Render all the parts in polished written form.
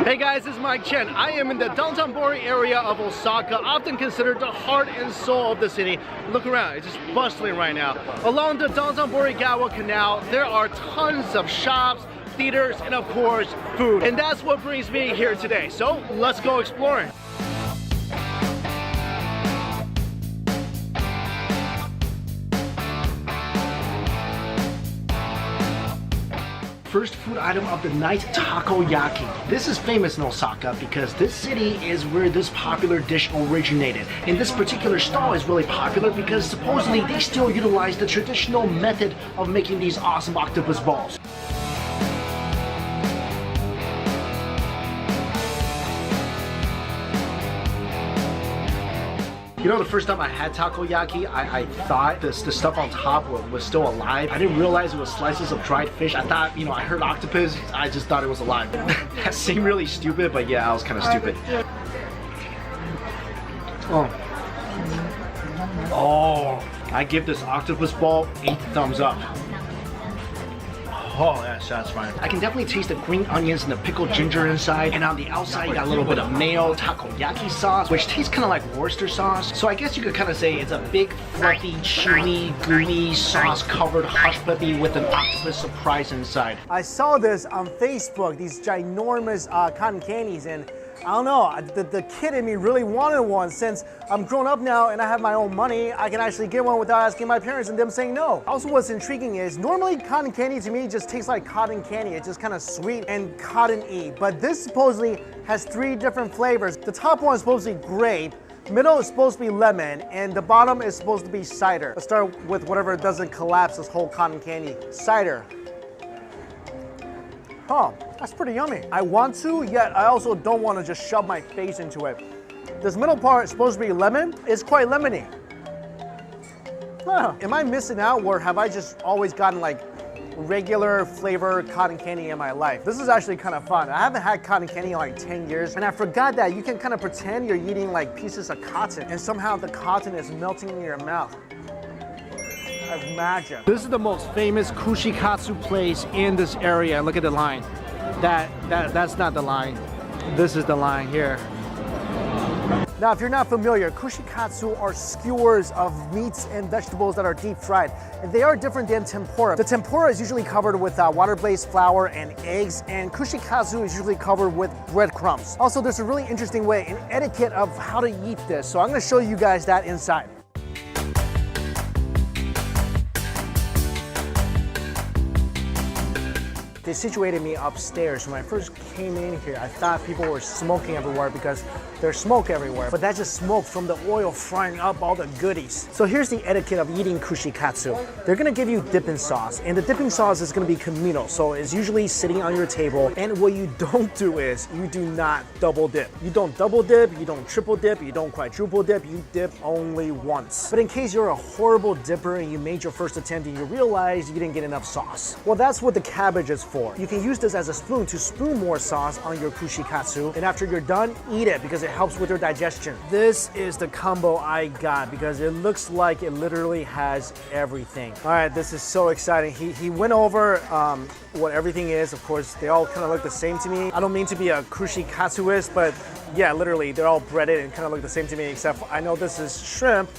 Hey guys, this is Mike Chen. I am in the Dōtonbori area of Osaka, often considered the heart and soul of the city. Look around, it's just bustling right now. Along the Dōtonbori-gawa Canal, there are tons of shops, theaters, and of course, food. And that's what brings me here today. So let's go exploring. First food item of the night, takoyaki. This is famous in Osaka because this city is where this popular dish originated. And this particular stall is really popular because supposedly they still utilize the traditional method of making these awesome octopus balls. You know, the first time I had takoyaki, I thought the stuff on top was still alive. I didn't realize it was slices of dried fish. I thought, you know, I heard octopus, I just thought it was alive. That seemed really stupid, but yeah, I was kind of stupid. Oh, I give this octopus ball 8 thumbs up. Oh, that's satisfying. I can definitely taste the green onions and the pickled ginger inside. And on the outside, you got a little bit of mayo takoyaki sauce, which tastes kind of like Worcester sauce. So I guess you could kind of say it's a big, fluffy, chewy, gooey, sauce-covered hush puppy with an octopus surprise inside. I saw this on Facebook, these ginormous cotton candies, and I don't know, the kid in me really wanted one. Since I'm grown up now and I have my own money, I can actually get one without asking my parents and them saying no. Also, what's intriguing is normally cotton candy to me just tastes like cotton candy. It's just kind of sweet and cotton-y. But this supposedly has 3 different flavors. The top one is supposed to be grape, middle is supposed to be lemon, and the bottom is supposed to be cider. Let's start with whatever doesn't collapse this whole cotton candy. Cider. Oh, that's pretty yummy. I want to, yet I also don't want to just shove my face into it. This middle part is supposed to be lemon. It's quite lemony. Huh. Am I missing out, or have I just always gotten like regular flavor cotton candy in my life? This is actually kind of fun. I haven't had cotton candy in like 10 years, and I forgot that you can kind of pretend you're eating like pieces of cotton, and somehow the cotton is melting in your mouth. Magic. This is the most famous Kushikatsu place in this area. Look at the line. That's not the line. This is the line here. Now, if you're not familiar, Kushikatsu are skewers of meats and vegetables that are deep fried. And they are different than tempura. The tempura is usually covered with water-based flour and eggs, and Kushikatsu is usually covered with breadcrumbs. Also, there's a really interesting way, an etiquette of how to eat this. So I'm gonna show you guys that inside. They situated me upstairs. When I first came in here, I thought people were smoking everywhere because there's smoke everywhere, but that's just smoke from the oil frying up all the goodies. So here's the etiquette of eating Kushikatsu. They're gonna give you dipping sauce, and the dipping sauce is gonna be kamino, so it's usually sitting on your table. And what you don't do is, you do not double dip. You don't double dip, you don't triple dip, you don't quadruple dip, you dip only once. But in case you're a horrible dipper and you made your first attempt and you realize you didn't get enough sauce, well, that's what the cabbage is for. You can use this as a spoon to spoon more sauce on your Kushikatsu, and after you're done, eat it because it helps with your digestion. This is the combo I got because it looks like it literally has everything. All right, this is so exciting. He went over what everything is. Of course, they all kind of look the same to me. I don't mean to be a Kushikatsuist, but yeah, literally, they're all breaded and kind of look the same to me, except I know this is shrimp,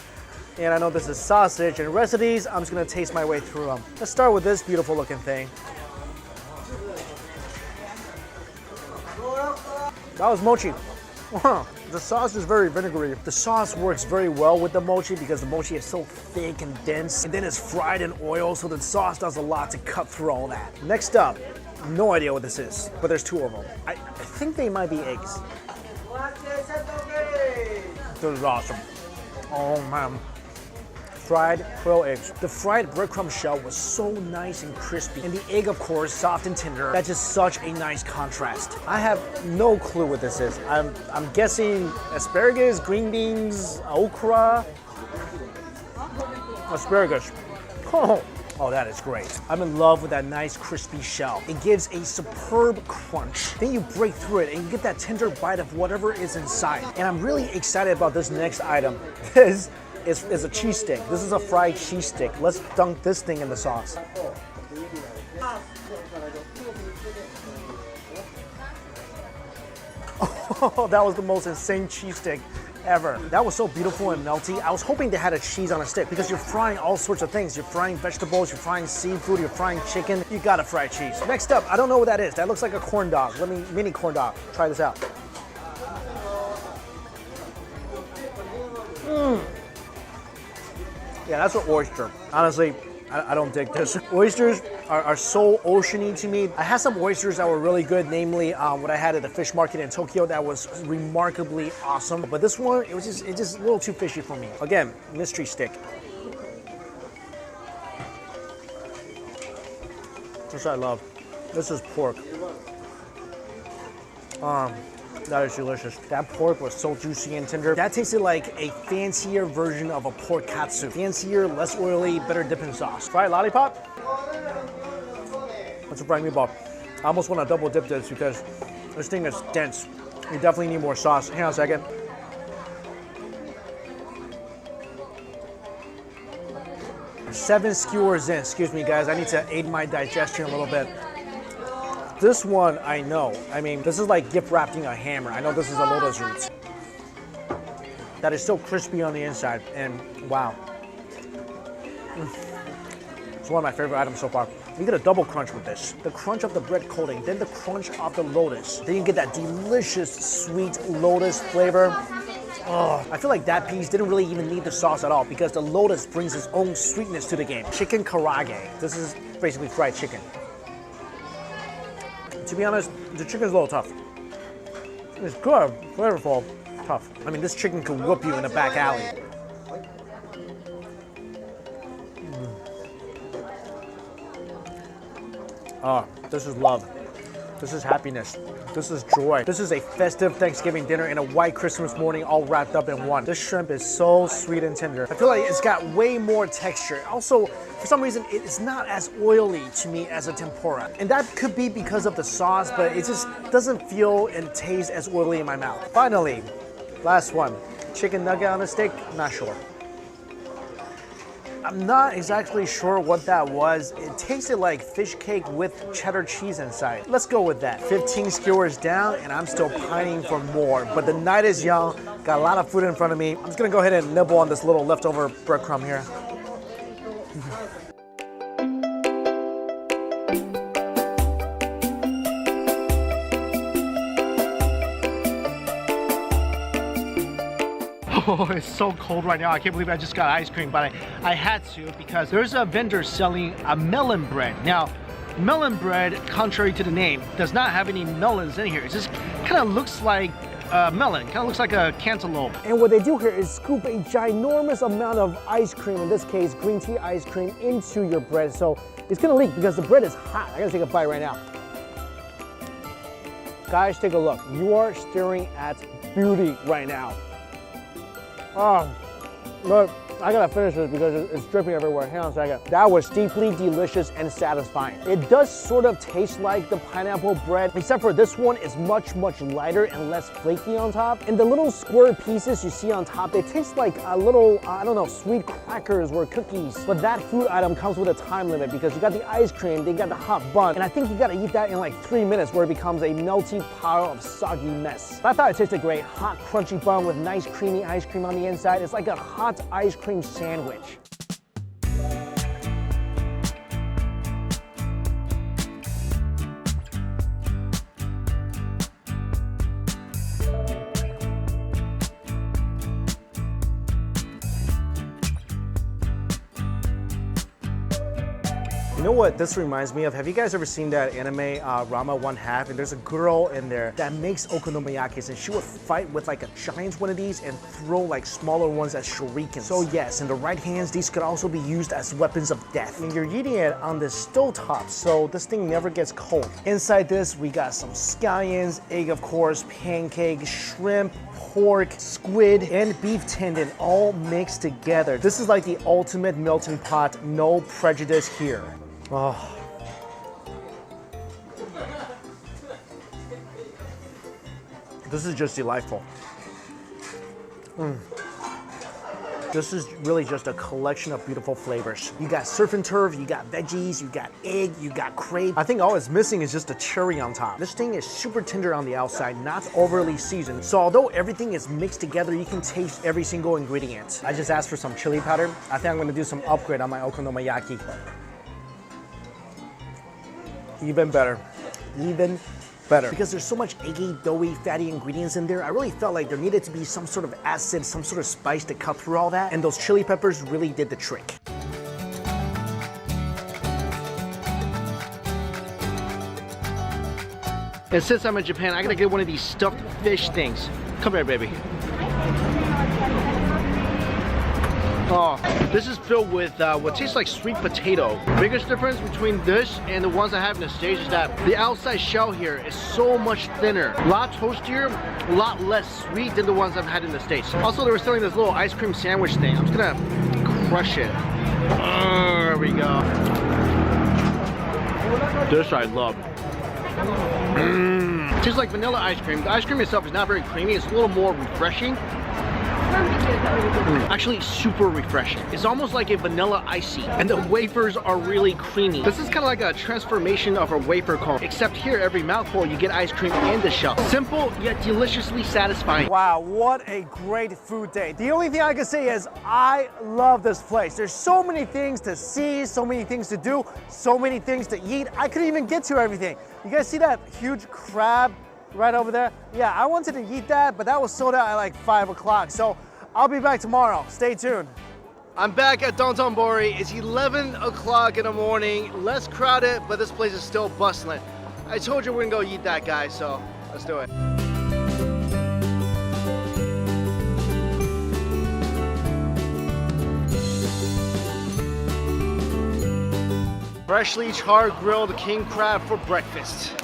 and I know this is sausage, and the rest of these, I'm just gonna taste my way through them. Let's start with this beautiful looking thing. That was mochi. The sauce is very vinegary. The sauce works very well with the mochi because the mochi is so thick and dense, and then it's fried in oil, so the sauce does a lot to cut through all that. Next up, no idea what this is, but there's 2 of them. I think they might be eggs. This is awesome. Oh man. Fried quail eggs. The fried breadcrumb shell was so nice and crispy, and the egg, of course, soft and tender. That's just such a nice contrast. I have no clue what this is. I'm guessing asparagus, green beans, okra. Asparagus. Oh, that is great. I'm in love with that nice crispy shell. It gives a superb crunch. Then you break through it and you get that tender bite of whatever is inside. And I'm really excited about this next item. This is a cheese stick. This is a fried cheese stick. Let's dunk this thing in the sauce. Oh, that was the most insane cheese stick ever. That was so beautiful and melty. I was hoping they had a cheese on a stick because you're frying all sorts of things. You're frying vegetables, you're frying seafood, you're frying chicken. You gotta fry cheese. Next up, I don't know what that is. That looks like a corn dog. Mini corn dog. Try this out. Yeah, that's an oyster. Honestly, I don't dig this. Oysters are so oceany to me. I had some oysters that were really good, namely what I had at the fish market in Tokyo that was remarkably awesome. But this one, it's just a little too fishy for me. Again, mystery stick. This I love. This is pork. That is delicious. That pork was so juicy and tender. That tasted like a fancier version of a pork katsu. Fancier, less oily, better dipping sauce. Fried lollipop? That's a fried meatball. I almost want to double dip this because this thing is dense. You definitely need more sauce. Hang on a second. Seven skewers in. Excuse me, guys. I need to aid my digestion a little bit. This one, I know. I mean, this is like gift wrapping a hammer. I know this is a lotus root. That is so crispy on the inside, and wow. It's one of my favorite items so far. You get a double crunch with this. The crunch of the bread coating, then the crunch of the lotus. Then you get that delicious sweet lotus flavor. Oh, I feel like that piece didn't really even need the sauce at all because the lotus brings its own sweetness to the game. Chicken karage. This is basically fried chicken. To be honest, the chicken's a little tough. It's good, flavorful, tough. I mean, this chicken could whoop you in a back alley. Oh, this is love. This is happiness. This is joy. This is a festive Thanksgiving dinner and a white Christmas morning all wrapped up in one. This shrimp is so sweet and tender. I feel like it's got way more texture. Also, for some reason, it's not as oily to me as a tempura. And that could be because of the sauce, but it just doesn't feel and taste as oily in my mouth. Finally, last one. Chicken nugget on a stick, not sure. I'm not exactly sure what that was. It tasted like fish cake with cheddar cheese inside. Let's go with that. 15 skewers down, and I'm still pining for more. But the night is young, got a lot of food in front of me. I'm just gonna go ahead and nibble on this little leftover breadcrumb here. Oh, it's so cold right now. I can't believe I just got ice cream, but I had to because there's a vendor selling a melon bread. Now, melon bread, contrary to the name, does not have any melons in here. It just kind of looks like a melon, kind of looks like a cantaloupe. And what they do here is scoop a ginormous amount of ice cream, in this case, green tea ice cream, into your bread. So it's gonna leak because the bread is hot. I gotta take a bite right now. Guys, take a look. You are staring at beauty right now. Oh, look, I gotta finish this because it's dripping everywhere. Hang on a second. That was deeply delicious and satisfying. It does sort of taste like the pineapple bread, except for this one is much, much lighter and less flaky on top. And the little square pieces you see on top, they taste like a little, I don't know, sweet crackers or cookies. But that food item comes with a time limit because you got the ice cream, they got the hot bun, and I think you gotta eat that in like 3 minutes where it becomes a melty pile of soggy mess. But I thought it tasted great. Hot, crunchy bun with nice creamy ice cream on the inside. It's like a hot ice cream sandwich. You know what this reminds me of? Have you guys ever seen that anime, Rama One Half? And there's a girl in there that makes okonomiyakis, and she would fight with like a giant one of these and throw like smaller ones as shurikens. So yes, in the right hands, these could also be used as weapons of death. And you're eating it on the stovetop, so this thing never gets cold. Inside this, we got some scallions, egg of course, pancake, shrimp, pork, squid, and beef tendon all mixed together. This is like the ultimate melting pot, no prejudice here. Oh. This is just delightful. This is really just a collection of beautiful flavors. You got surf and turf, you got veggies, you got egg, you got crepe. I think all it's missing is just a cherry on top. This thing is super tender on the outside, not overly seasoned. So although everything is mixed together, you can taste every single ingredient. I just asked for some chili powder. I think I'm gonna do some upgrade on my Okonomiyaki. Even better. Even better. Because there's so much eggy, doughy, fatty ingredients in there, I really felt like there needed to be some sort of acid, some sort of spice to cut through all that, and those chili peppers really did the trick. And since I'm in Japan, I gotta get one of these stuffed fish things. Come here, baby. Oh, this is filled with what tastes like sweet potato. Biggest difference between this and the ones I have in the States is that the outside shell here is so much thinner. A lot toastier, a lot less sweet than the ones I've had in the States. Also, they were selling this little ice cream sandwich thing. I'm just gonna crush it. There we go. This I love. Tastes like vanilla ice cream. The ice cream itself is not very creamy. It's a little more refreshing. Actually super refreshing. It's almost like a vanilla icy, and the wafers are really creamy. This is kind of like a transformation of a wafer cone, except here every mouthful you get ice cream and the shell. Simple yet deliciously satisfying. Wow, what a great food day. The only thing I can say is I love this place. There's so many things to see, so many things to do, so many things to eat. I couldn't even get to everything. You guys see that huge crab right over there? Yeah, I wanted to eat that, but that was sold out at like 5 o'clock. So I'll be back tomorrow. Stay tuned. I'm back at Dōtonbori. It's 11 o'clock in the morning. Less crowded, but this place is still bustling. I told you we're gonna go eat that, guys, so let's do it. Freshly char grilled king crab for breakfast.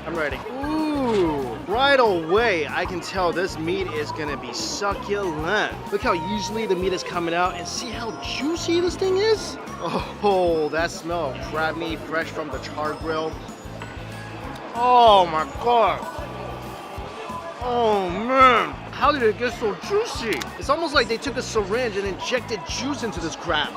I'm ready. Ooh, right away I can tell this meat is gonna be succulent. Look how easily the meat is coming out, and see how juicy this thing is? Oh, that smell of crab meat fresh from the char grill. Oh my god. Oh man, how did it get so juicy? It's almost like they took a syringe and injected juice into this crab.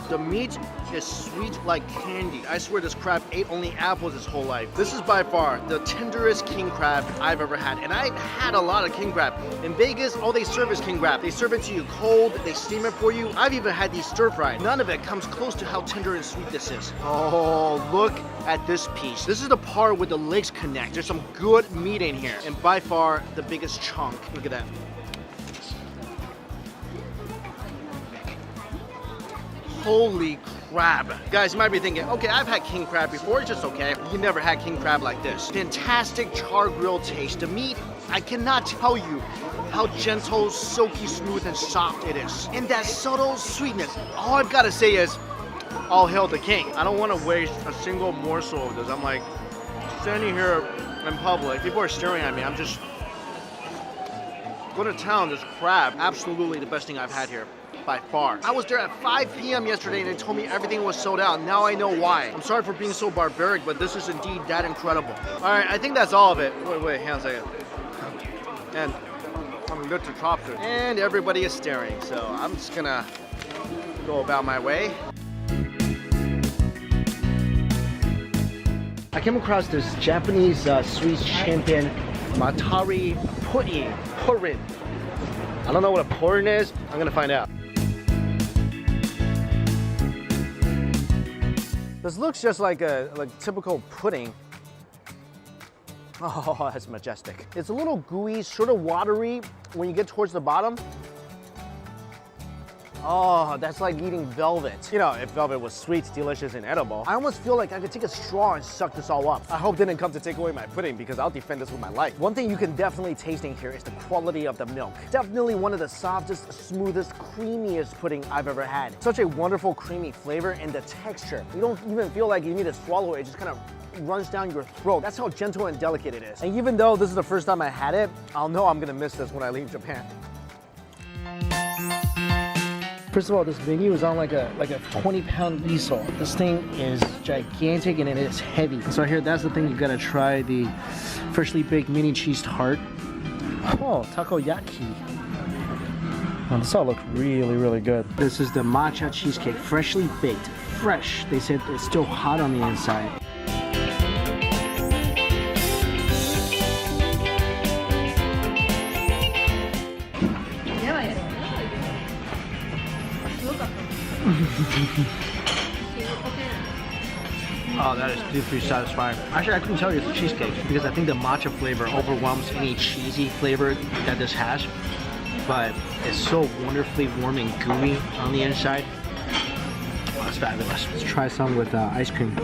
The meat is sweet like candy. I swear this crab ate only apples his whole life. This is by far the tenderest king crab I've ever had. And I've had a lot of king crab. In Vegas, all they serve is king crab. They serve it to you cold, they steam it for you. I've even had these stir-fried. None of it comes close to how tender and sweet this is. Oh, look at this piece. This is the part where the legs connect. There's some good meat in here. And by far, the biggest chunk. Look at that. Holy crab. Guys, you might be thinking, okay, I've had king crab before, it's just okay. You never had king crab like this. Fantastic char grill taste. The meat, I cannot tell you how gentle, silky smooth, and soft it is. And that subtle sweetness. All I've got to say is, all hail the king. I don't want to waste a single morsel of this. I'm like, standing here in public, people are staring at me. I'm just going to town. This crab, absolutely the best thing I've had here. By far. I was there at 5 p.m. yesterday and they told me everything was sold out. Now I know why. I'm sorry for being so barbaric, but this is indeed that incredible. All right, I think that's all of it. Wait, hang on a second. And I'm good to chopstick. And everybody is staring, so I'm just gonna go about my way. I came across this Japanese sweets champion, Matari Purin. I don't know what a purin is. I'm gonna find out. This looks just like a typical pudding. Oh, that's majestic. It's a little gooey, sort of watery when you get towards the bottom. Oh, that's like eating velvet. You know, if velvet was sweet, delicious, and edible, I almost feel like I could take a straw and suck this all up. I hope it didn't come to take away my pudding because I'll defend this with my life. One thing you can definitely taste in here is the quality of the milk. Definitely one of the softest, smoothest, creamiest pudding I've ever had. Such a wonderful creamy flavor, and the texture. You don't even feel like you need to swallow it. It just kind of runs down your throat. That's how gentle and delicate it is. And even though this is the first time I had it, I'll know I'm gonna miss this when I leave Japan. First of all, this menu is on like a 20-pound easel. This thing is gigantic and it is heavy. So here, that's the thing you gotta try, the freshly baked mini cheese tart. Oh, takoyaki. Oh, this all looks really, really good. This is the matcha cheesecake, freshly baked. Fresh. They said it's still hot on the inside. Oh, that is deeply satisfying. Actually, I couldn't tell you it's a cheesecake because I think the matcha flavor overwhelms any cheesy flavor that this has. But it's so wonderfully warm and gooey on the inside. Oh, it's fabulous. Let's try some with ice cream.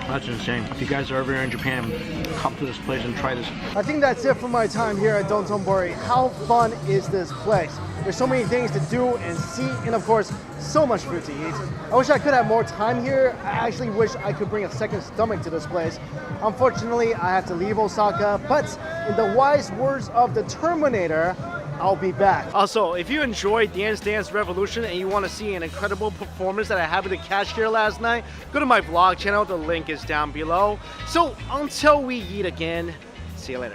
That's insane. If you guys are ever in Japan, come to this place and try this. I think that's it for my time here at Dōtonbori. How fun is this place? There's so many things to do and see, and of course, so much food to eat. I wish I could have more time here. I actually wish I could bring a second stomach to this place. Unfortunately, I have to leave Osaka, but in the wise words of the Terminator, I'll be back. Also, if you enjoyed Dance Dance Revolution and you want to see an incredible performance that I happened to catch here last night, go to my vlog channel. The link is down below. So until we eat again, see you later.